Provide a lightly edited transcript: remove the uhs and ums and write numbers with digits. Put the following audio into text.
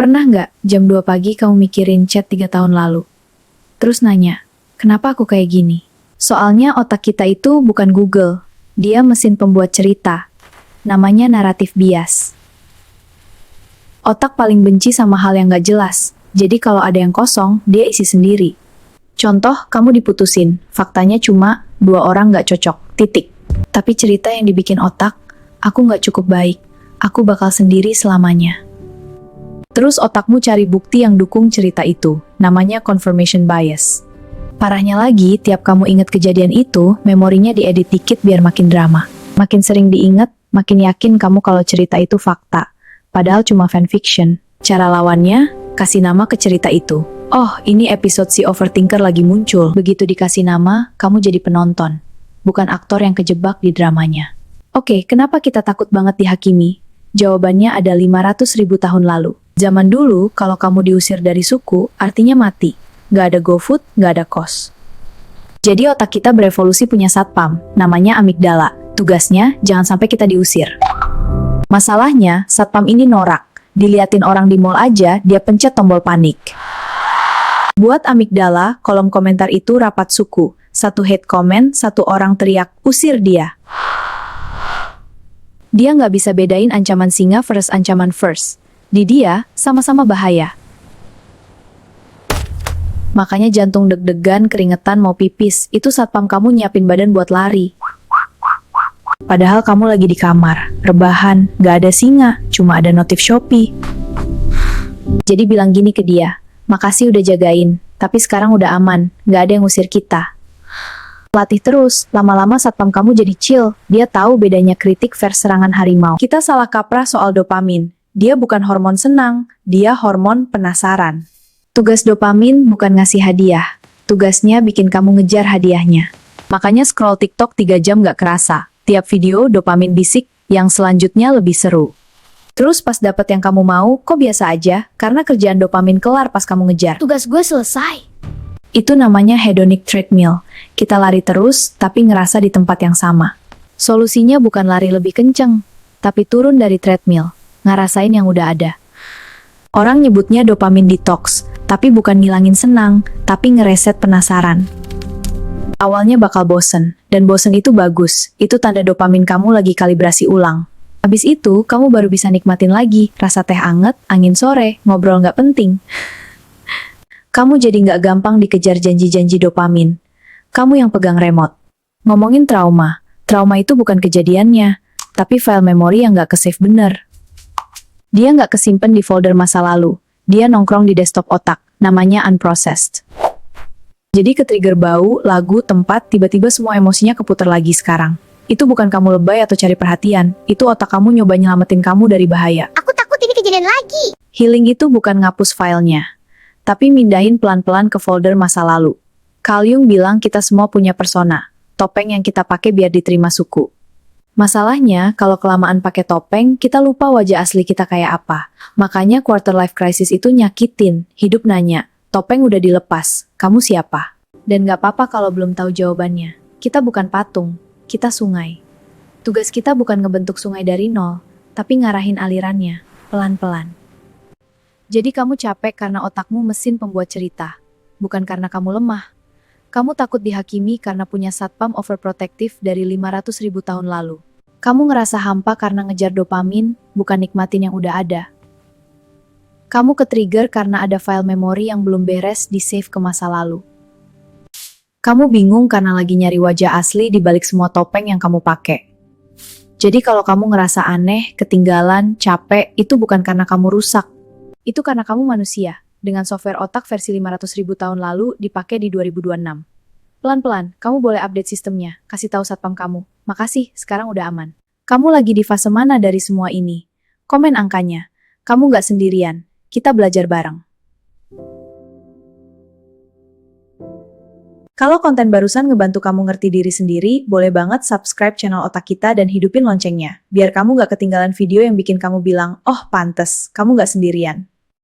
Pernah nggak jam 2 pagi kamu mikirin chat 3 tahun lalu? Terus nanya, kenapa aku kayak gini? Soalnya otak kita itu bukan Google. Dia mesin pembuat cerita. Namanya naratif bias. Otak paling benci sama hal yang nggak jelas. Jadi kalau ada yang kosong, dia isi sendiri. Contoh, kamu diputusin. Faktanya cuma 2 orang nggak cocok. Titik. Tapi cerita yang dibikin otak, aku nggak cukup baik. Aku bakal sendiri selamanya. Terus otakmu cari bukti yang dukung cerita itu. Namanya confirmation bias. Parahnya lagi, tiap kamu inget kejadian itu, memorinya diedit dikit biar makin drama. Makin sering diinget, makin yakin kamu kalau cerita itu fakta. Padahal cuma fanfiction. Cara lawannya, kasih nama ke cerita itu. Oh, ini episode si overthinker lagi muncul. Begitu dikasih nama, kamu jadi penonton. Bukan aktor yang kejebak di dramanya. Oke, kenapa kita takut banget dihakimi? Jawabannya ada 500.000 tahun lalu. Zaman dulu, kalau kamu diusir dari suku, artinya mati. Nggak ada GoFood, nggak ada kos. Jadi otak kita berevolusi punya satpam, namanya amigdala. Tugasnya, jangan sampai kita diusir. Masalahnya, satpam ini norak. Diliatin orang di mall aja, dia pencet tombol panik. Buat amigdala, kolom komentar itu rapat suku. 1 hate comment, 1 orang teriak, usir dia. Dia nggak bisa bedain ancaman singa versus ancaman first. Di dia, sama-sama bahaya. Makanya jantung deg-degan, keringetan, mau pipis. Itu satpam kamu nyiapin badan buat lari. Padahal kamu lagi di kamar, rebahan, gak ada singa, cuma ada notif Shopee. Jadi bilang gini ke dia, makasih udah jagain, tapi sekarang udah aman, gak ada yang ngusir kita. Latih terus, lama-lama satpam kamu jadi chill. Dia tahu bedanya kritik versus serangan harimau. Kita salah kaprah soal dopamin. Dia bukan hormon senang, dia hormon penasaran. Tugas dopamin bukan ngasih hadiah. Tugasnya bikin kamu ngejar hadiahnya. Makanya scroll TikTok 3 jam gak kerasa. Tiap video dopamin bisik, yang selanjutnya lebih seru. Terus pas dapet yang kamu mau, kok biasa aja? Karena kerjaan dopamin kelar pas kamu ngejar. Tugas gue selesai. Itu namanya hedonic treadmill. Kita lari terus, tapi ngerasa di tempat yang sama. Solusinya bukan lari lebih kenceng, tapi turun dari treadmill. Ngerasain yang udah ada. Orang nyebutnya dopamin detox, tapi bukan ngilangin senang, tapi ngereset penasaran. Awalnya bakal bosen, dan bosen itu bagus. Itu tanda dopamin kamu lagi kalibrasi ulang. Habis itu, kamu baru bisa nikmatin lagi, rasa teh anget, angin sore, ngobrol nggak penting. Kamu jadi nggak gampang dikejar janji-janji dopamin. Kamu yang pegang remote. Ngomongin trauma. Trauma itu bukan kejadiannya, tapi file memori yang nggak ke-save bener. Dia nggak kesimpan di folder masa lalu. Dia nongkrong di desktop otak, namanya unprocessed. Jadi ke-trigger bau, lagu, tempat, tiba-tiba semua emosinya keputar lagi sekarang. Itu bukan kamu lebay atau cari perhatian, itu otak kamu nyoba nyelamatin kamu dari bahaya. Aku takut ini kejadian lagi. Healing itu bukan ngapus filenya, tapi mindahin pelan-pelan ke folder masa lalu. Carl Jung bilang kita semua punya persona, topeng yang kita pakai biar diterima suku. Masalahnya, kalau kelamaan pakai topeng, kita lupa wajah asli kita kayak apa. Makanya quarter life crisis itu nyakitin. Hidup nanya, topeng udah dilepas, kamu siapa? Dan gak apa-apa kalau belum tahu jawabannya. Kita bukan patung, kita sungai. Tugas kita bukan ngebentuk sungai dari nol, tapi ngarahin alirannya, pelan-pelan. Jadi kamu capek karena otakmu mesin pembuat cerita. Bukan karena kamu lemah. Kamu takut dihakimi karena punya satpam overprotective dari 500.000 tahun lalu. Kamu ngerasa hampa karena ngejar dopamin, bukan nikmatin yang udah ada. Kamu ke-trigger karena ada file memori yang belum beres di-save ke masa lalu. Kamu bingung karena lagi nyari wajah asli di balik semua topeng yang kamu pakai. Jadi kalau kamu ngerasa aneh, ketinggalan, capek, itu bukan karena kamu rusak. Itu karena kamu manusia. Dengan software otak versi 500.000 tahun lalu dipakai di 2026. Pelan-pelan, kamu boleh update sistemnya, kasih tahu satpam kamu. Makasih, sekarang udah aman. Kamu lagi di fase mana dari semua ini? Komen angkanya. Kamu nggak sendirian, kita belajar bareng. Kalau konten barusan ngebantu kamu ngerti diri sendiri, boleh banget subscribe channel otak kita dan hidupin loncengnya. Biar kamu nggak ketinggalan video yang bikin kamu bilang, oh pantes, kamu nggak sendirian.